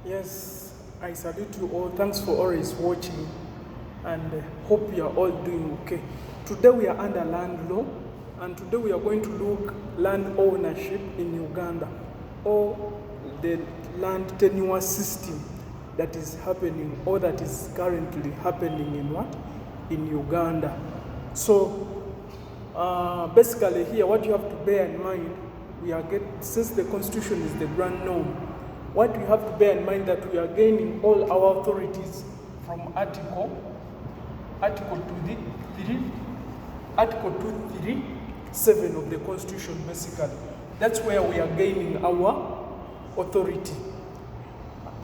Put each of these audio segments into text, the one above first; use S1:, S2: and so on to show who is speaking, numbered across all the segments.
S1: Yes, I salute you all. Thanks for always watching and hope you are all doing okay. Today we are under land law and today we are going to look land ownership in Uganda or the land tenure system that is happening or that is currently happening in what? In Uganda. So basically here what you have to bear in mind, since the constitution is the grand norm, what we have to bear in mind that we are gaining all our authorities from Article 237 of the Constitution, basically. That's where we are gaining our authority.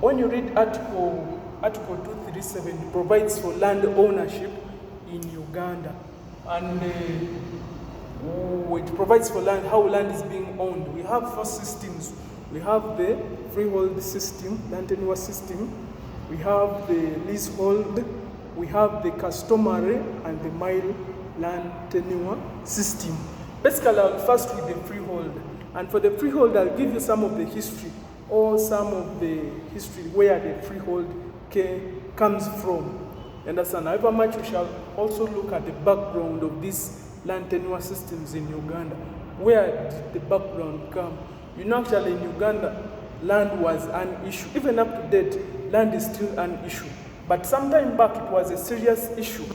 S1: When you read Article 237, it provides for land ownership in Uganda. And it provides for land, how land is being owned. We have four systems. We have the Freehold system, land tenure system. We have the Leasehold. We have the Customary and the Mailo land tenure system. Basically, I'll first with the Freehold. And for the Freehold, I'll give you some of the history or some of the history where the Freehold comes from. Understand? However much we shall also look at the background of these land tenure systems in Uganda. Where did the background come? You know, actually in Uganda, land was an issue. Even up to date, land is still an issue. But some time back, it was a serious issue,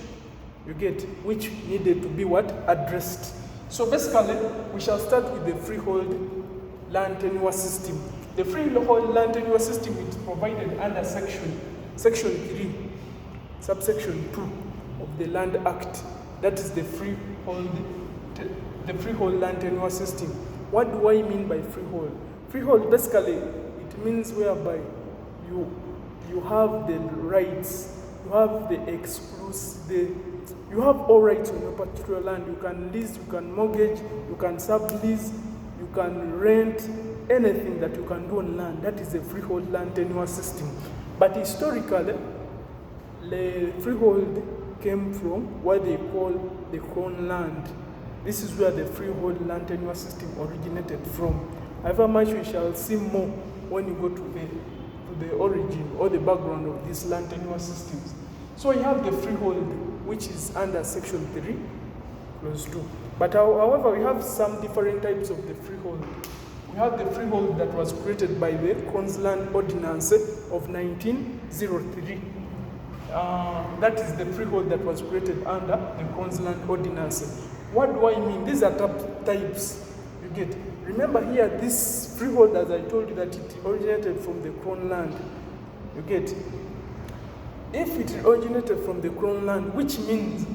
S1: you get, which needed to be what? Addressed. So basically, we shall start with the Freehold land tenure system. The Freehold land tenure system is provided under Section 3, subsection 2 of the Land Act. That is the Freehold land tenure system. What do I mean by freehold? Freehold, basically, it means whereby you have the rights, you have the you have all rights on your particular land. You can lease, you can mortgage, you can sublease, you can rent, anything that you can do on land. That is the freehold land tenure system. But historically, the freehold came from what they call the crown land. This is where the freehold land tenure system originated from. However much we shall see more when you go to the origin or the background of these land tenure systems. So you have the freehold, which is under Section 3, Clause 2. But however, we have some different types of the freehold. We have the freehold that was created by the Crown's Land Ordinance of 1903. That is the freehold that was created under the Crown's Land Ordinance. What do I mean? These are types, you get. Remember here, this freehold, as I told you, that it originated from the crown land, you get. If it originated from the crown land, which means,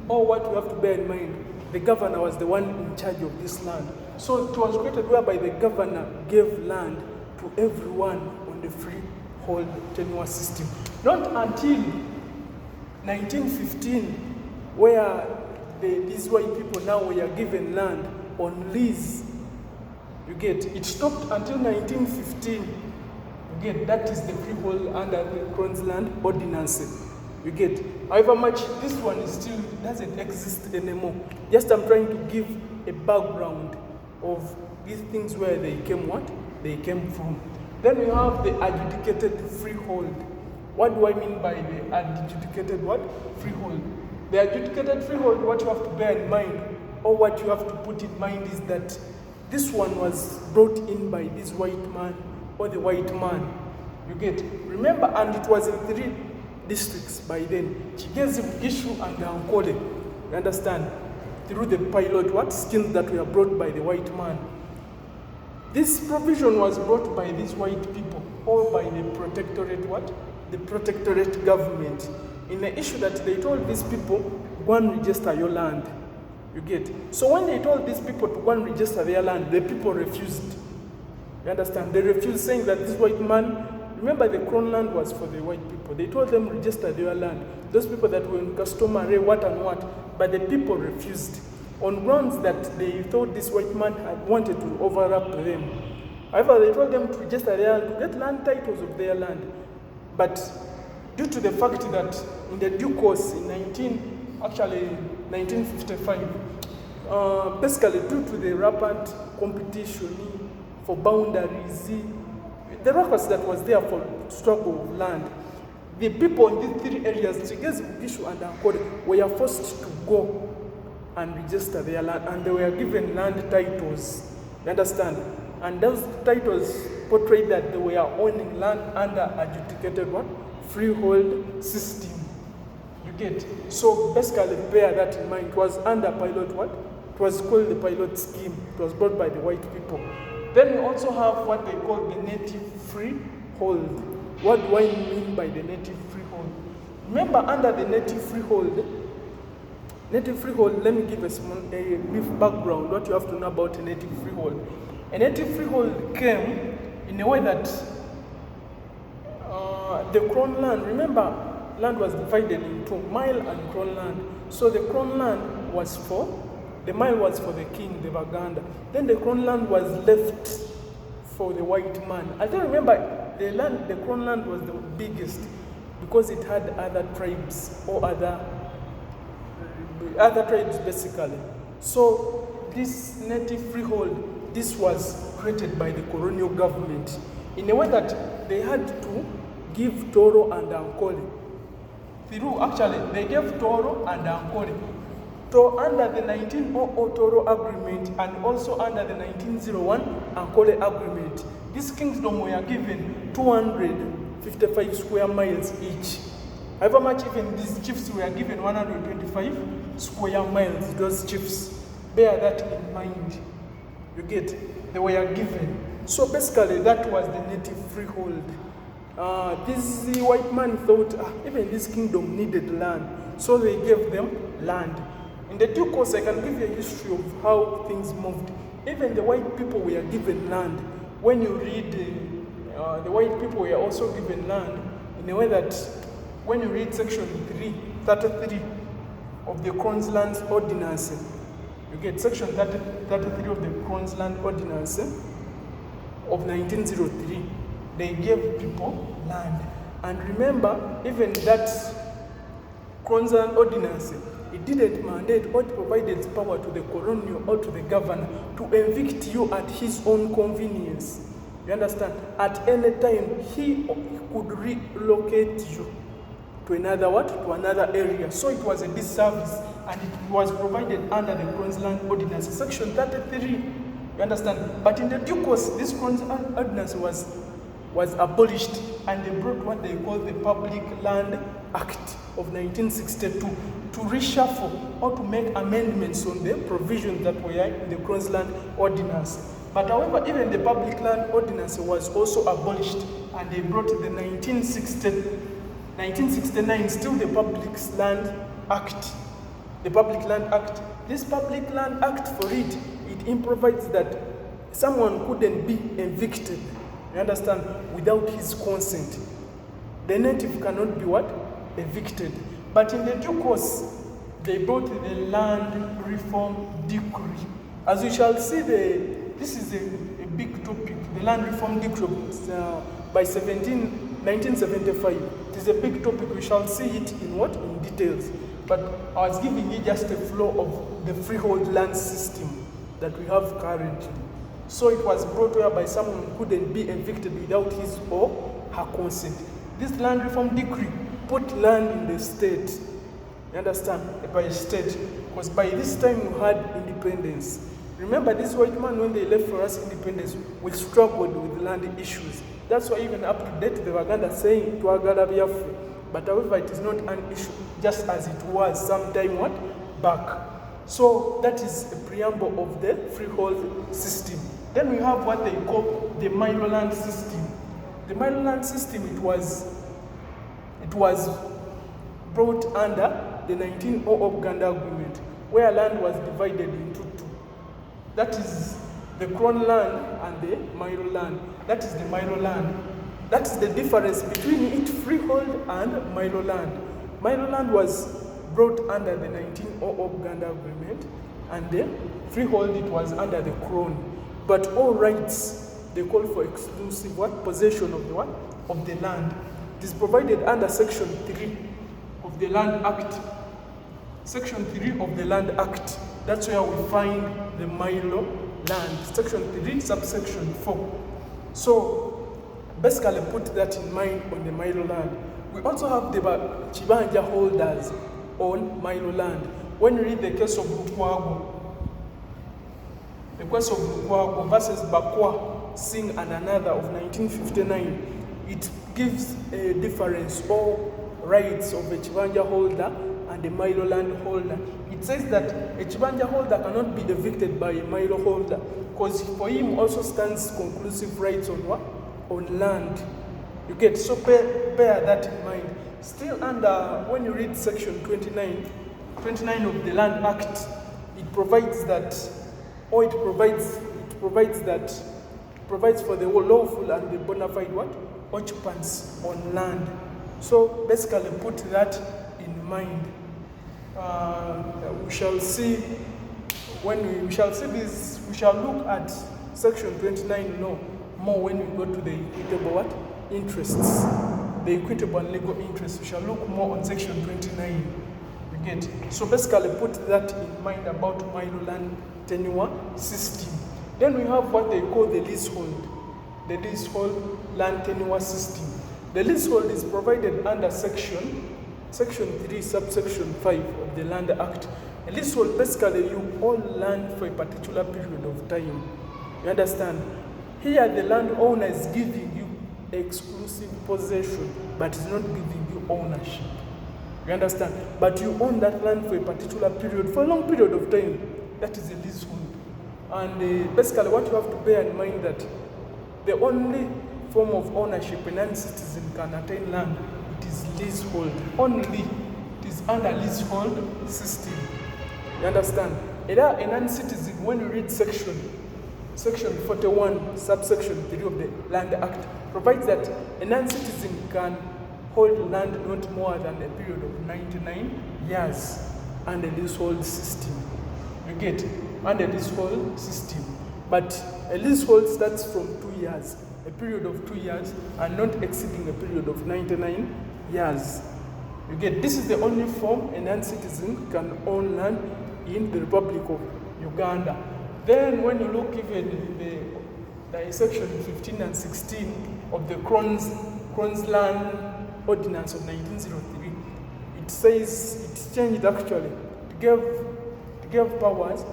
S1: what you have to bear in mind, the governor was the one in charge of this land. So it was created whereby the governor gave land to everyone on the freehold tenure system. Not until 1915, where these white people now were given land on lease. You get, it stopped until 1915. You get, that is the freehold under the Crown's Land Ordinance. You get, however much this one is still doesn't exist anymore. Just I'm trying to give a background of these things where they came from. Then we have the adjudicated freehold. What do I mean by the adjudicated what? Freehold. The adjudicated freehold, what you have to bear in mind, or what you have to put in mind, is that this one was brought in by this white man, or the white man. You get? Remember, and it was in 3 districts by then. Chigezi, Gishu, and Ankole. You understand? Through the pilot schemes that were brought by the white man. This provision was brought by these white people, or by the protectorate The protectorate government. In the issue that they told these people, go and register your land. You get? So when they told these people to go and register their land, the people refused. You understand? They refused, saying that this white man, remember the crown land was for the white people. They told them register their land. Those people that were in Customary, what and what. But the people refused on grounds that they thought this white man had wanted to overlap them. However, they told them to register their land, to get land titles of their land. But due to the fact that in the due course in 1955, basically due to the rampant competition for boundaries, the records that was there for struggle of land. The people in these three areas, Chigezi, Bugishu, and Ankole, were forced to go and register their land, and they were given land titles. You understand? And those titles portrayed that they were owning land under adjudicated what? Freehold system. You get? So basically bear that in mind. It was under pilot what? It was called the pilot scheme. It was brought by the white people. Then we also have what they call the native freehold. What do I mean by the native freehold? Remember, under the native freehold, let me give a brief background, what you have to know about a native freehold. A native freehold came in a way that the crown land, remember, land was divided into mile and crown land. So the crown land was the mile was for the king, the Uganda. Then the crown land was left for the white man. I don't remember, the crown land was the biggest because it had other tribes or other tribes basically. So this native freehold, this was created by the colonial government in a way that they had to give Toro and Ankole. Actually, they gave Toro and Ankole. So under the 1900 Toro Agreement and also under the 1901 Ankole Agreement, this kingdom were given 255 square miles each. However much even these chiefs were given 125 square miles, those chiefs. Bear that in mind. You get? They were given. So basically that was the native freehold. This white man thought even this kingdom needed land. So they gave them land. In the due course, I can give you a history of how things moved. Even the white people were given land. When you read, the white people were also given land in a way that when you read section 33 of the Crown's Land Ordinance, you get section 33 of the Crown's Land Ordinance of 1903, they gave people land. And remember, even that Crown's Land Ordinance, it didn't mandate or provided power to the colonial or to the governor to evict you at his own convenience. You understand? At any time, he could relocate you to another area. So it was a disservice, and it was provided under the Crown's Land Ordinance, section 33. You understand? But in the due course, this Crown's Land Ordinance was abolished, and they brought what they call the Public Land Act of 1962 to reshuffle or to make amendments on the provisions that were in the Crown's Land Ordinance. But however, even the Public Land Ordinance was also abolished, and they brought the 1969, still the Public Land Act. The Public Land Act. This Public Land Act, for it provides that someone couldn't be evicted, you understand, without his consent. The native cannot be what? Evicted. But in the due course, they brought the Land Reform Decree. As we shall see, this is a big topic, the Land Reform Decree by 1975. It is a big topic. We shall see it in details. But I was giving you just a flow of the freehold land system that we have currently. So it was brought whereby someone couldn't be evicted without his or her consent. This Land Reform Decree put land in the state, you understand, by state, because by this time we had independence. Remember, this white man, when they left for us independence, we struggled with land issues. That's why even up to date, the Uganda saying Twagala Biafra. But however, it is not an issue, just as it was sometime back. So that is a preamble of the freehold system. Then we have what they call the Mailo land system. The Mailo land system, it was brought under the 1900 Uganda Agreement, where land was divided into two. That is the Crown land and the Mailo land. That is the Mailo land. That is the difference between it, freehold and Mailo land. Mailo land was brought under the 1900 Uganda Agreement, and the freehold, it was under the Crown. But all rights, they call for exclusive possession of the land. It is provided under Section 3 of the Land Act. Section 3 of the Land Act. That's where we find the Mailo land. Section 3, subsection 4. So basically put that in mind on the Mailo land. We also have the Chibanja holders on Mailo land. When you read the case of Lukwago, versus Bakwa, Singh and another of 1959, it gives a difference or rights of a Chibanja holder and a Mailo land holder. It says that a Chibanja holder cannot be evicted by a Mailo holder because for him also stands conclusive rights on what? On land. You get, so bear that in mind. Still under, when you read section 29 of the Land Act, it provides that, or it provides for the lawful and the bona fide what? Occupants on land. So basically put that in mind. We shall see, when we shall see this, we shall look at section 29 more when we go to the equitable what? Interests. The equitable and legal interests. We shall look more on section 29. You get? So basically put that in mind about Mailo land tenure system. Then we have what they call the leasehold. The leasehold land tenure system. The leasehold is provided under section 3, subsection 5 of the Land Act. A leasehold, basically you own land for a particular period of time. You understand? Here the landowner is giving you exclusive possession, but is not giving you ownership. You understand? But you own that land for a particular period, for a long period of time. That is a leasehold. And basically what you have to bear in mind that the only form of ownership a non-citizen can attain land, it is leasehold. Only it is under leasehold system. You understand? A non-citizen, when you read section 41, subsection 3 of the Land Act, provides that a non-citizen can hold land not more than a period of 99 years under leasehold system. You get? Under leasehold system. But a leasehold starts from 2 years, a period of 2 years, and not exceeding a period of 99 years. You get? This is the only form a non-citizen can own land in the Republic of Uganda. Then when you look even in the section 15 and 16 of the Crown's Land Ordinance of 1903, it says, it's changed actually, to give powers,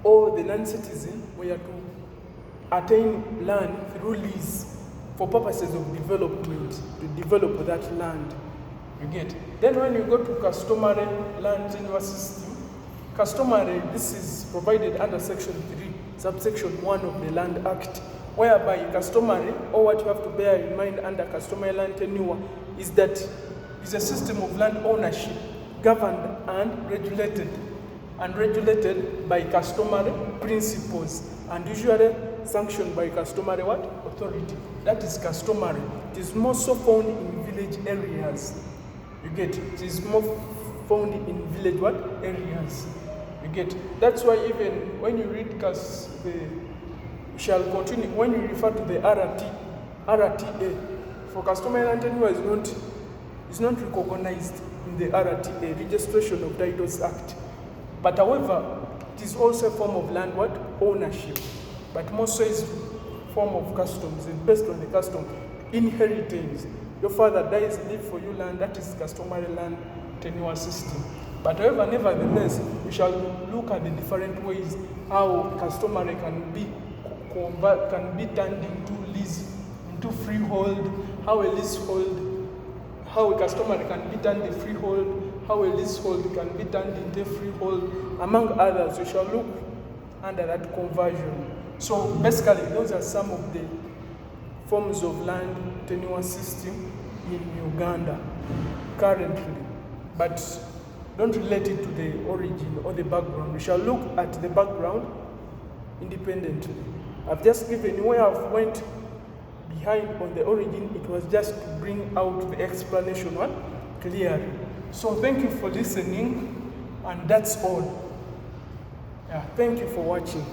S1: or the non-citizen were to attain land through lease for purposes of development, to develop that land. You get? Then when you go to customary land tenure system, customary, this is provided under section 3, subsection 1 of the Land Act, whereby customary, or what you have to bear in mind under customary land tenure, is that it's a system of land ownership governed and regulated by customary principles and usually sanctioned by customary what? Authority. That is customary. It is more so found in village areas. You get? It is more found in village what? Areas. You get? That's why even when you read shall continue, when you refer to the RTA, for customary land tenure is not recognized in the RTA, Registration of Titles Act. But however, it is also a form of land what? Ownership. But more so is form of customs, and based on the custom, inheritance. Your father dies, leave for you land, that is customary land tenure system. But however, nevertheless, we shall look at the different ways how customary can be turned into lease, into freehold, how a customary can be turned into freehold, how a leasehold can be turned into freehold, among others. We shall look under that conversion. So basically, those are some of the forms of land tenure system in Uganda currently. But don't relate it to the origin or the background. We shall look at the background independently. I've just given you where I've went behind on the origin. It was just to bring out the explanation what? Clearly. So thank you for listening, and that's all. Yeah, thank you for watching.